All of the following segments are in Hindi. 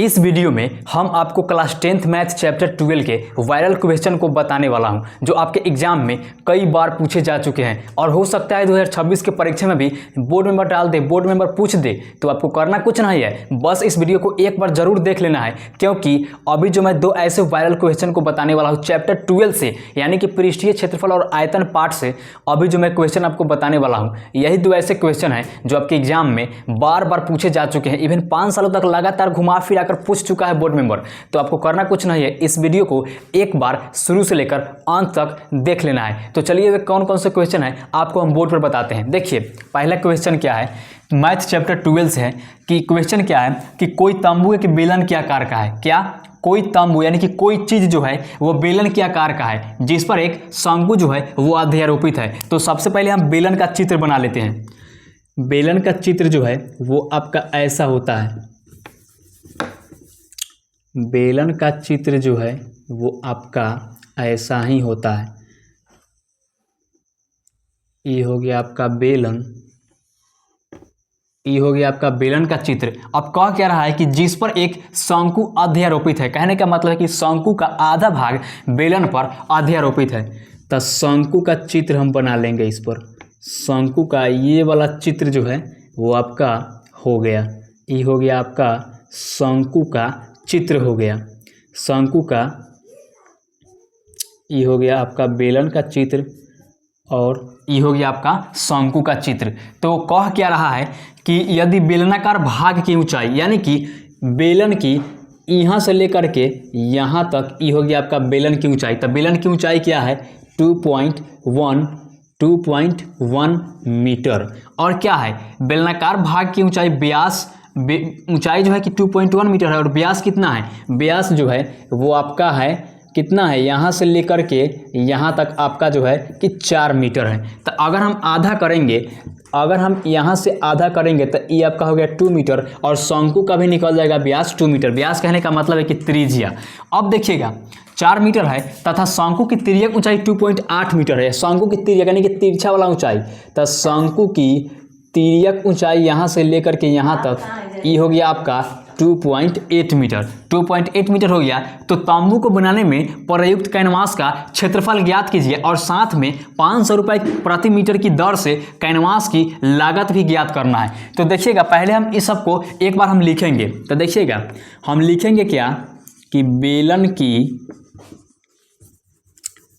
इस वीडियो में हम आपको क्लास 10th मैथ चैप्टर 12 के वायरल क्वेश्चन को बताने वाला हूं जो आपके एग्जाम में कई बार पूछे जा चुके हैं और हो सकता है 2026 के परीक्षा में भी बोर्ड मेंबर डाल दे, बोर्ड मेंबर पूछ दे। तो आपको करना कुछ नहीं है, बस इस वीडियो को एक बार जरूर देख लेना है, क्योंकि अभी जो मैं दो ऐसे वायरल क्वेश्चन को बताने वाला हूँ चैप्टर 12 से, यानी कि पृष्ठीय क्षेत्रफल और आयतन पाठ से। अभी जो मैं क्वेश्चन आपको बताने वाला हूँ यही दो ऐसे क्वेश्चन हैं जो आपके एग्जाम में बार बार पूछे जा चुके हैं, इवन 5 सालों तक लगातार घुमा फिरा कर पूछ चुका है बोर्ड मेंबर। तो आपको करना कुछ नहीं है, इस वीडियो को एक बार शुरू से लेकर अंत तक देख लेना है। तो चलिए वे कौन कौन से क्वेश्चन है आपको हम बोर्ड पर बताते हैं। देखिए पहला क्वेश्चन क्या है, मैथ चैप्टर 12 से है कि क्वेश्चन क्या है कि कोई तंबू एक बेलन के आकार का है। क्या? कोई तंबू यानी कि कोई चीज जो है वो बेलन के आकार का है जिस पर एक शंकु जो है वो अध्यारोपित है। तो सबसे पहले हम बेलन का चित्र बना लेते हैं। बेलन का चित्र जो है वो आपका ऐसा होता है। बेलन का चित्र जो है वो आपका ऐसा ही होता है। ये हो गया आपका बेलन, ये हो गया आपका बेलन का चित्र। अब कह क्या रहा है कि जिस पर एक शंकु अध्यारोपित है। कहने का मतलब है कि शंकु का आधा भाग बेलन पर अध्यारोपित है। तो शंकु का चित्र हम बना लेंगे। इस पर शंकु का ये वाला चित्र जो है वो आपका हो गया। ये हो गया आपका शंकु का चित्र हो गया। शंकु का ये हो गया आपका बेलन का चित्र और ये हो गया आपका शंकु का चित्र। तो कह क्या रहा है कि यदि बेलनाकार भाग की ऊंचाई यानी कि बेलन की यहाँ से लेकर के यहाँ तक, ये हो गया आपका बेलन की ऊंचाई। तो बेलन की ऊंचाई क्या है 2.1 मीटर। और क्या है बेलनाकार भाग की ऊंचाई, व्यास ऊंचाई जो है कि 2.1 मीटर है और व्यास कितना है, व्यास जो है वो आपका है कितना है, यहाँ से लेकर के यहाँ तक आपका जो है कि 4 मीटर है। तो अगर हम आधा करेंगे, अगर हम यहाँ से आधा करेंगे तो ये आपका हो गया 2 मीटर और शंकु का भी निकल जाएगा व्यास 2 मीटर। व्यास कहने का मतलब है कि त्रिज्या। अब देखिएगा 4 मीटर है तथा शंकु की तिर्यक ऊंचाई 2.8 मीटर है। शंकु की तिर्यक यानी कि तिरछा वाला ऊंचाई, तो शंकु की तिर्यक ऊंचाई यहाँ से लेकर के यहाँ तक ये हो गया आपका 2.8 मीटर। 2.8 मीटर हो गया। तो तंबू को बनाने में प्रयुक्त कैनवास का क्षेत्रफल ज्ञात कीजिए और साथ में 500 रुपये प्रति मीटर की दर से कैनवास की लागत भी ज्ञात करना है। तो देखिएगा पहले हम इस सब को एक बार हम लिखेंगे। तो देखिएगा हम लिखेंगे क्या कि बेलन की,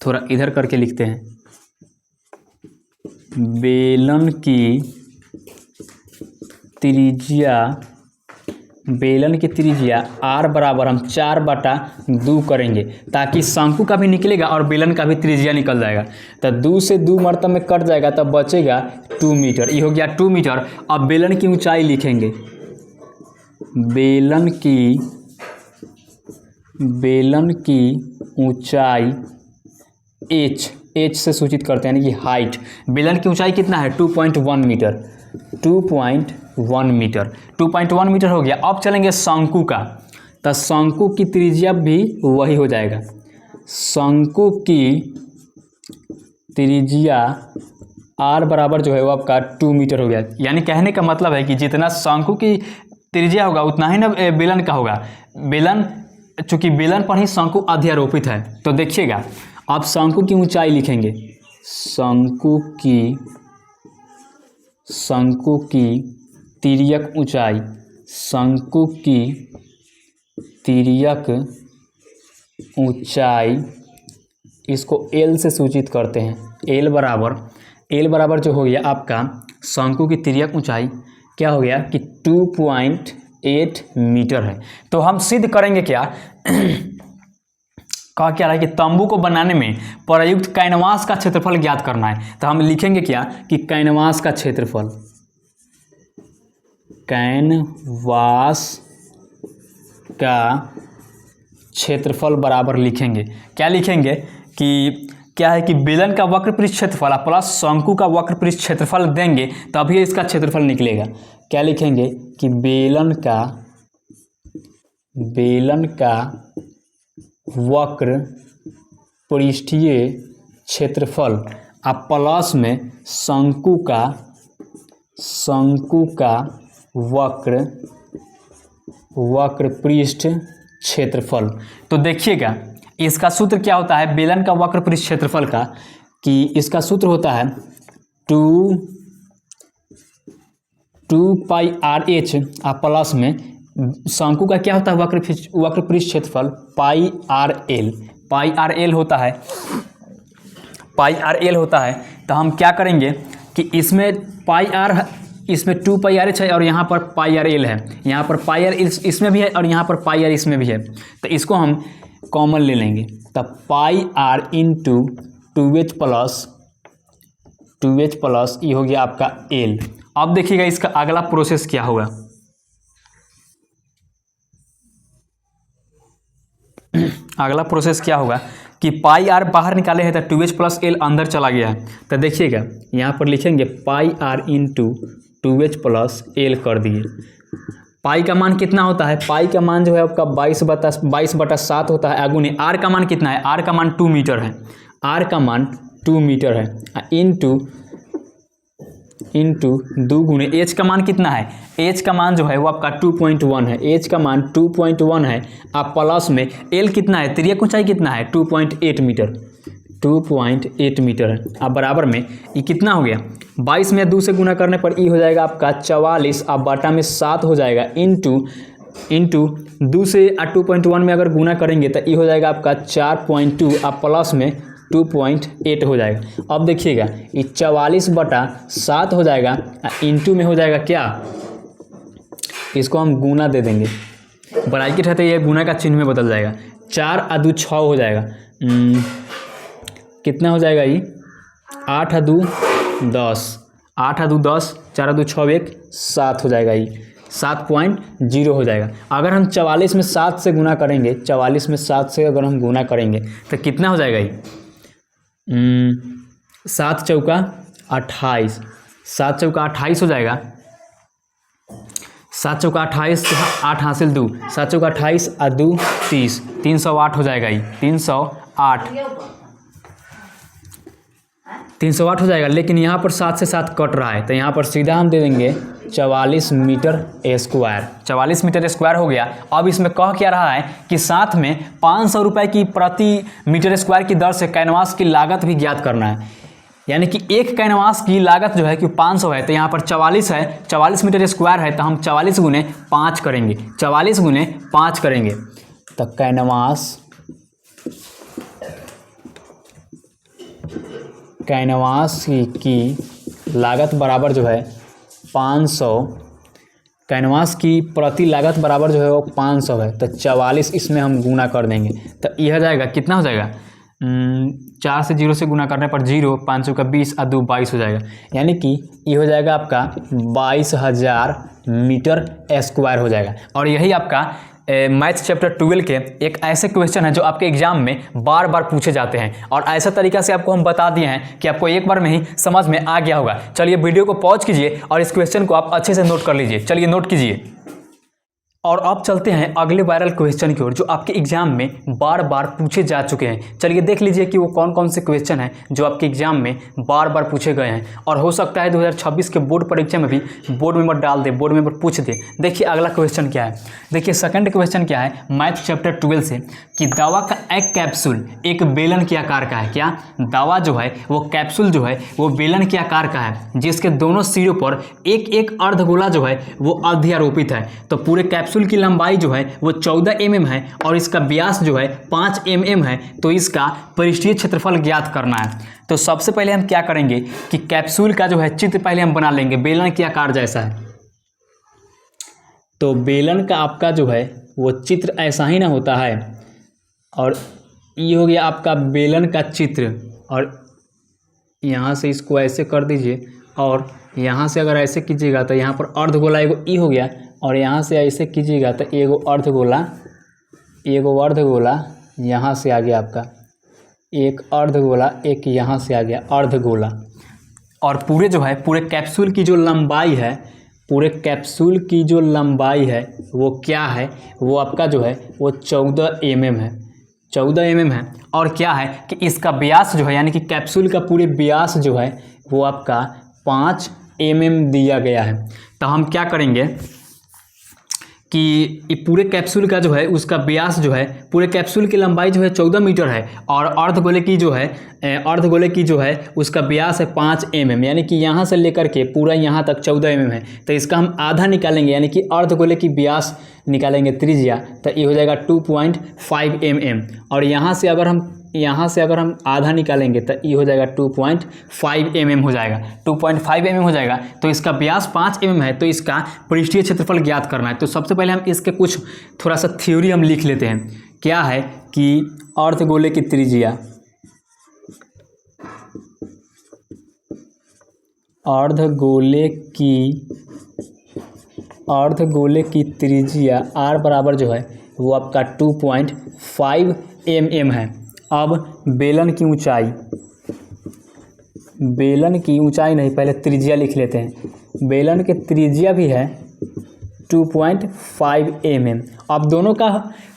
थोड़ा इधर करके लिखते हैं, बेलन की त्रिज्या, बेलन की त्रिज्या r बराबर हम 4/2 करेंगे ताकि शंकु का भी निकलेगा और बेलन का भी त्रिज्या निकल जाएगा। तो 2 से 2 मरतब में कट जाएगा तब बचेगा 2 मीटर। ये हो गया 2 मीटर। अब बेलन की ऊंचाई लिखेंगे। बेलन की ऊंचाई h से सूचित करते हैं यानी कि हाइट। बेलन की ऊंचाई कितना है 2.1 मीटर। 2.1 मीटर हो गया। अब चलेंगे शंकु का। तो शंकु की त्रिज्या भी वही हो जाएगा। शंकु की त्रिज्या r बराबर जो है वो आपका 2 मीटर हो गया। यानी कहने का मतलब है कि जितना शंकु की त्रिज्या होगा उतना ही ना बेलन का होगा। बेलन, चूंकि बेलन पर ही शंकु अध्यारोपित है। तो देखिएगा अब शंकु की ऊंचाई लिखेंगे। शंकु की तिर्यक ऊंचाई, शंकु की तिर्यक ऊंचाई इसको L से सूचित करते हैं। L बराबर जो हो गया आपका शंकु की तिर्यक ऊंचाई क्या हो गया कि 2.8 मीटर है। तो हम सिद्ध करेंगे क्या कहा क्या रहा है कि तंबू को बनाने में प्रयुक्त कैनवास का क्षेत्रफल ज्ञात करना है। तो हम लिखेंगे क्या कि कैनवास का क्षेत्रफल, कैनवास का क्षेत्रफल बराबर लिखेंगे। क्या लिखेंगे कि क्या है कि बेलन का वक्र पृष्ठ क्षेत्रफल प्लस शंकु का वक्र पृष्ठ क्षेत्रफल देंगे तभी इसका क्षेत्रफल निकलेगा। क्या लिखेंगे कि बेलन का वक्र पृष्ठीय क्षेत्रफल प्लस में शंकु का वक्र पृष्ठ क्षेत्रफल। तो देखिएगा इसका सूत्र क्या होता है बेलन का वक्र पृष्ठ क्षेत्रफल का, कि इसका सूत्र होता है 2 पाई आर एच प्लस में शंकु का क्या होता है वक्र पृष्ठ क्षेत्रफल पाई आर एल होता है, पाई आर एल होता है। तो हम क्या करेंगे कि इसमें पाई आर, इसमें 2 पाई आर एच है और यहाँ पर पाई आर एल है, यहाँ पर पाई आर इसमें भी है और यहाँ पर पाई आर इसमें भी है। तो इसको हम कॉमन ले लेंगे, तब पाई आर इंटू 2h प्लस ये हो गया आपका एल। अब देखिएगा इसका अगला प्रोसेस क्या होगा। अगला प्रोसेस क्या होगा कि पाई आर बाहर निकाले हैं तो 2h प्लस एल अंदर चला गया है। तो देखिएगा यहाँ पर लिखेंगे pi r into 2h plus l कर दिए। पाई का मान कितना होता है, पाई का मान जो है आपका 22/7 होता है। आगुने आर का मान कितना है, आर का मान 2 मीटर है, आर का मान 2 मीटर है। इंटू 2 गुने एच का मान कितना है, एच का मान जो है वो आपका 2.1 है, एच का मान 2.1 है। आप प्लस में एल कितना है, तिर्यक ऊंचाई कितना है 2.8 मीटर, 2.8 मीटर है। अब बराबर में ये कितना हो गया 22 में 2 से गुना करने पर ये हो जाएगा आपका 44, अब बटा में 7 हो जाएगा। इंटू 2 से 2.1 में अगर गुना करेंगे तो ये हो जाएगा आपका 4.2, अब प्लस में 2.8 हो जाएगा। अब देखिएगा ये 44/7 हो जाएगा, इंटू में हो जाएगा क्या, इसको हम गुना दे देंगे, ब्रैकेट है तो ये गुना का चिन्ह में बदल जाएगा। 4 और 2 6 हो जाएगा, कितना हो जाएगा ये 8 और 2 10, 8 और 2 10, 4 और 2 6 1 7 हो जाएगा, ये 7.0 हो जाएगा। अगर हम 44 में 7 से गुना करेंगे, 44 में 7 से अगर हम गुना करेंगे तो कितना हो जाएगा ये 7 चौका 28, 7 चौका 28 हो जाएगा, 7 चौका 28, 8 हासिल 2, 7 चौका 28 और 2 30, 308 हो जाएगा ये 308 हो जाएगा। लेकिन यहाँ पर 7 से 7 कट रहा है तो यहाँ पर सीधा हम दे देंगे 44 मीटर स्क्वायर, 44 मीटर स्क्वायर हो गया। अब इसमें कह क्या रहा है कि साथ में 500 रुपये की प्रति मीटर स्क्वायर की दर से कैनवास की लागत भी ज्ञात करना है, यानी कि एक कैनवास की लागत जो है कि 500 है, तो यहाँ पर 44 है, 44 मीटर स्क्वायर है तो हम 44 गुने 5 करेंगे, 44 गुने 5 करेंगे तो कैनवास की लागत बराबर जो है 500, कैनवास की प्रति लागत बराबर जो है वो 500 है, तो 44 इसमें हम गुना कर देंगे तो यह जाएगा कितना हो जाएगा 4 से 0 से गुना करने पर 0, 5 का 20 और 2 22 हो जाएगा, यानी कि ये हो जाएगा आपका 22,000 मीटर स्क्वायर हो जाएगा। और यही आपका मैथ चैप्टर 12 के एक ऐसे क्वेश्चन है जो आपके एग्जाम में बार बार पूछे जाते हैं, और ऐसा तरीका से आपको हम बता दिए हैं कि आपको एक बार में ही समझ में आ गया होगा। चलिए वीडियो को पॉज कीजिए और इस क्वेश्चन को आप अच्छे से नोट कर लीजिए। चलिए नोट कीजिए और अब चलते हैं अगले वायरल क्वेश्चन की ओर जो आपके एग्जाम में बार बार पूछे जा चुके हैं। चलिए देख लीजिए कि वो कौन कौन से क्वेश्चन हैं जो आपके एग्जाम में बार बार पूछे गए हैं, और हो सकता है 2026 के बोर्ड परीक्षा में भी बोर्ड मेंबर डाल दे, बोर्ड मेंबर पूछ दे। देखिए अगला क्वेश्चन क्या है, देखिए सेकंड क्वेश्चन क्या है मैथ चैप्टर 12 से कि दवा का एक कैप्सूल एक बेलन के आकार का है। क्या दवा जो है वो कैप्सूल जो है वो बेलन के आकार का है, जिसके दोनों सिरों पर एक एक अर्धगोला जो है वो अध्यारोपित है। तो पूरे कैप्सूल की लंबाई जो है वो 14 mm है और इसका व्यास जो है 5 mm है। तो इसका पृष्ठीय क्षेत्रफल ज्ञात करना है। तो सबसे पहले हम क्या करेंगे कि कैप्सूल का जो है चित्र पहले हम बना लेंगे, बेलन के आकार जैसा है। तो बेलन का आपका जो है वो चित्र ऐसा ही ना होता है, और ये हो गया आपका बेलन का चित्र, और यहाँ से इसको ऐसे कर दीजिए, और यहाँ से अगर ऐसे कीजिएगा तो यहाँ पर अर्धगोला एगो ई हो गया, और यहाँ से ऐसे कीजिएगा तो एगो अर्धगोला यहाँ से आ गया आपका, एक अर्धगोला एक यहाँ से आ गया अर्धगोला। और पूरे जो है पूरे कैप्सूल की जो लंबाई है, पूरे कैप्सूल की जो लंबाई है वो क्या है, वो आपका जो है वो 14 mm है, 14 mm है। और क्या है कि इसका व्यास जो है यानी कि कैप्सूल का पूरे व्यास जो है वो आपका 5 mm दिया गया है। तो हम क्या करेंगे कि ये पूरे कैप्सूल का जो है उसका व्यास जो है, पूरे कैप्सूल की लंबाई जो है 14 मीटर है और अर्धगोले की जो है उसका व्यास है 5 mm, यानी कि यहाँ से लेकर के पूरा यहाँ तक 14 mm है। तो इसका हम आधा निकालेंगे, यानी कि अर्धगोले की व्यास निकालेंगे त्रिज्या, तो ये हो जाएगा 2.5 mm। और यहाँ से अगर हम आधा निकालेंगे तो ये हो जाएगा 2.5 mm हो जाएगा, 2.5 mm हो जाएगा। तो इसका व्यास 5 mm है, तो इसका पृष्ठीय क्षेत्रफल ज्ञात करना है। तो सबसे पहले हम इसके कुछ थोड़ा सा थ्योरी हम लिख लेते हैं। क्या है कि अर्धगोले की त्रिज्या, अर्धगोले की त्रिज्या r बराबर जो है वो आपका 2.5 mm है। अब बेलन की ऊंचाई नहीं, पहले त्रिज्या लिख लेते हैं। बेलन की त्रिज्या भी है 2.5 mm। अब दोनों का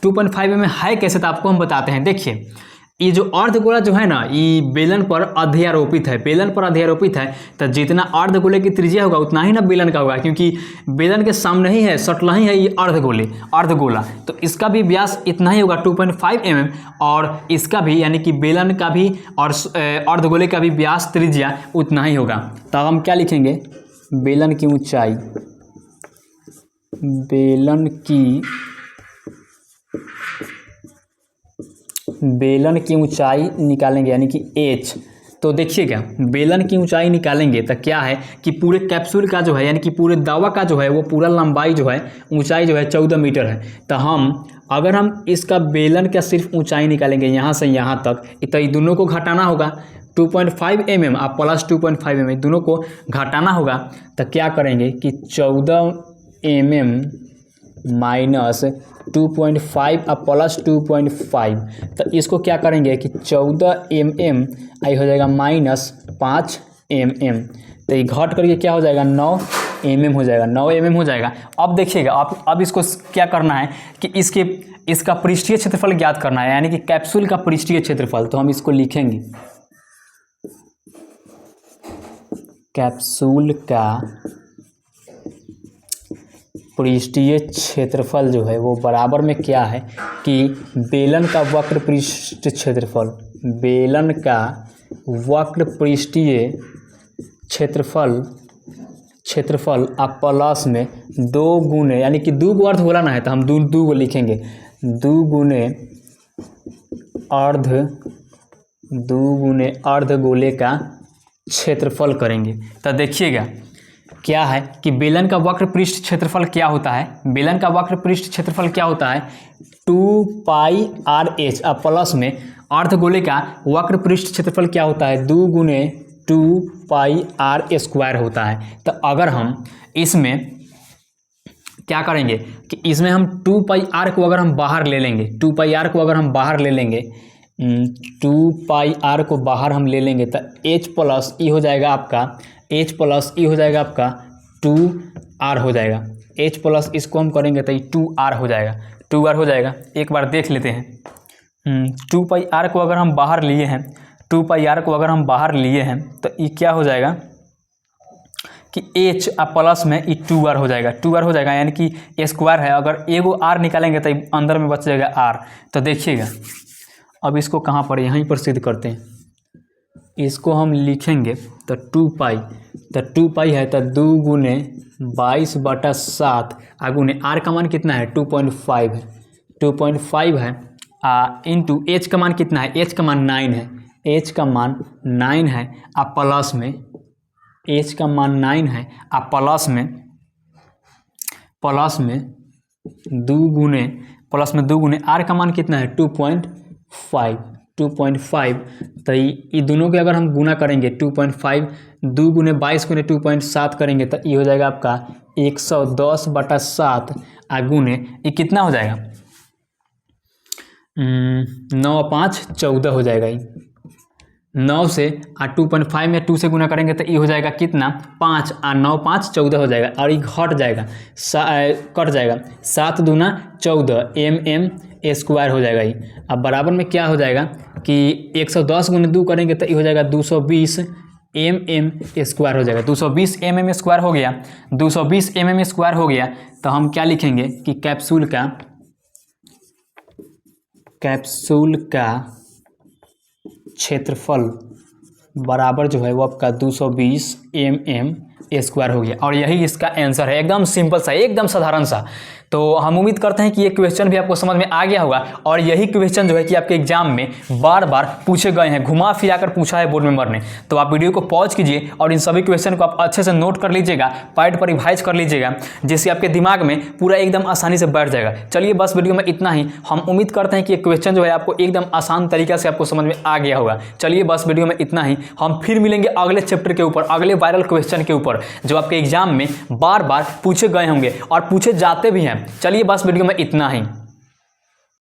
2.5 mm है कैसे, तो आपको हम बताते हैं। देखिए, ये जो अर्धगोला जो है ना, ये बेलन पर अध्यारोपित है, तो जितना अर्धगोले की त्रिज्या होगा उतना ही ना बेलन का होगा, क्योंकि बेलन के सामने ही है, सटला ही है ये अर्धगोला, तो इसका भी व्यास इतना ही होगा 2.5 mm। और इसका भी, यानी कि बेलन का भी और अर्धगोले का भी व्यास त्रिज्या उतना ही होगा। तो हम क्या लिखेंगे, बेलन की ऊंचाई निकालेंगे, यानी कि h। तो देखिएगा, बेलन की ऊंचाई निकालेंगे तो क्या है कि पूरे कैप्सूल का जो है, यानी कि पूरे दावा का जो है वो पूरा लंबाई जो है, ऊंचाई जो है 14 मीटर है। तो अगर हम इसका बेलन का सिर्फ ऊंचाई निकालेंगे यहाँ से यहाँ तक, तो ये दोनों को घटाना होगा 2.5 mm आप प्लस 2.5 mm, दोनों को घटाना होगा। तो क्या करेंगे कि 14 mm माइनस 2.5 अब प्लस 2.5, तो इसको क्या करेंगे कि 14 mm आई हो जाएगा माइनस 5 mm, तो ये घट करके क्या हो जाएगा 9 mm हो जाएगा, 9 mm हो जाएगा। अब देखिएगा, अब इसको क्या करना है कि इसका पृष्ठीय क्षेत्रफल ज्ञात करना है, यानी कि कैप्सूल का पृष्ठीय क्षेत्रफल। तो हम इसको लिखेंगे, कैप्सूल का पृष्ठीय क्षेत्रफल जो है वो बराबर में क्या है कि बेलन का वक्र पृष्ठ क्षेत्रफल, बेलन का वक्र पृष्ठीय क्षेत्रफल आप प्लस में 2 गुने, यानी कि 2 गो अर्धगोला ना है तो हम 2 गो लिखेंगे, 2 गुने अर्धगोले का क्षेत्रफल करेंगे। तो देखिएगा क्या है कि बेलन का वक्र पृष्ठ क्षेत्रफल क्या होता है, बेलन का वक्र पृष्ठ क्षेत्रफल क्या होता है 2πrh। अब प्लस में अर्धगोले का वक्र पृष्ठ क्षेत्रफल क्या होता है 2 गुने 2πr² होता है। तो अगर हम इसमें क्या करेंगे कि इसमें हम 2πr को अगर हम बाहर ले लेंगे, 2πr को अगर हम बाहर ले लेंगे, 2πr को बाहर हम ले लेंगे तो h प्लस ई हो जाएगा आपका, h प्लस ई हो जाएगा आपका 2r हो जाएगा। h प्लस इसको हम करेंगे तो ये 2r हो जाएगा, 2r हो जाएगा। एक बार देख लेते हैं, 2πr को अगर हम बाहर लिए हैं, 2πr को अगर हम बाहर लिए हैं तो ये क्या हो जाएगा कि h प्लस में ये 2r हो जाएगा, 2r हो जाएगा, यानी कि स्क्वायर है। अगर एगो r निकालेंगे तो अंदर में बच जाएगा r। तो देखिएगा, अब इसको कहाँ पर, यहीं पर सिद्ध करते हैं। इसको हम लिखेंगे तो 2π, तो 2π है तो 2 गुने 22/7 गुने r का मान कितना है 2.5 है, 2.5 है इंटू h का मान कितना है, h का मान 9 है, h का मान 9 है। आप प्लस में h का मान 9 है, आप प्लस में 2 गुने r का मान कितना है 2.5, तो ये दोनों के अगर हम गुना करेंगे 2.5, 2 गुने 22 गुने 2.7 करेंगे तो ये हो जाएगा आपका 110/7 गुने ये कितना हो जाएगा 9 और 5 14 हो जाएगा। ये 9 से 2.5 में 2 से गुना करेंगे तो ये हो जाएगा कितना 5 और 9 5 14 हो जाएगा, और ये घट जाएगा, कट जाएगा, 7 दूना 14 mm स्क्वायर हो जाएगा। ये अब बराबर में क्या हो जाएगा कि 110 गुने 2 करेंगे तो ये हो जाएगा 220 mm² हो जाएगा। 220 mm² हो गया, 220 mm² हो गया तो हम क्या लिखेंगे कि कैप्सूल का क्षेत्रफल बराबर जो है वो आपका 220 mm² हो गया। और यही इसका आंसर है, एकदम सिंपल सा, एकदम साधारण सा। तो हम उम्मीद करते हैं कि ये क्वेश्चन भी आपको समझ में आ गया होगा। और यही क्वेश्चन जो है कि आपके एग्जाम में बार बार पूछे गए हैं, घुमा फिरा कर पूछा है बोर्ड मेंबर ने। तो आप वीडियो को पॉज कीजिए और इन सभी क्वेश्चन को आप अच्छे से नोट कर लीजिएगा, पार्ट पर रिवाइज कर लीजिएगा, जिससे आपके दिमाग में पूरा एकदम आसानी से बैठ जाएगा। चलिए बस वीडियो में इतना ही। हम उम्मीद करते हैं कि ये क्वेश्चन जो है आपको एकदम आसान तरीका से आपको समझ में आ गया होगा। चलिए बस वीडियो में इतना ही। हम फिर मिलेंगे अगले चैप्टर के ऊपर, अगले वायरल क्वेश्चन के ऊपर, जो आपके एग्जाम में बार बार पूछे गए होंगे और पूछे जाते भी हैं। चलिए बस वीडियो में इतना ही।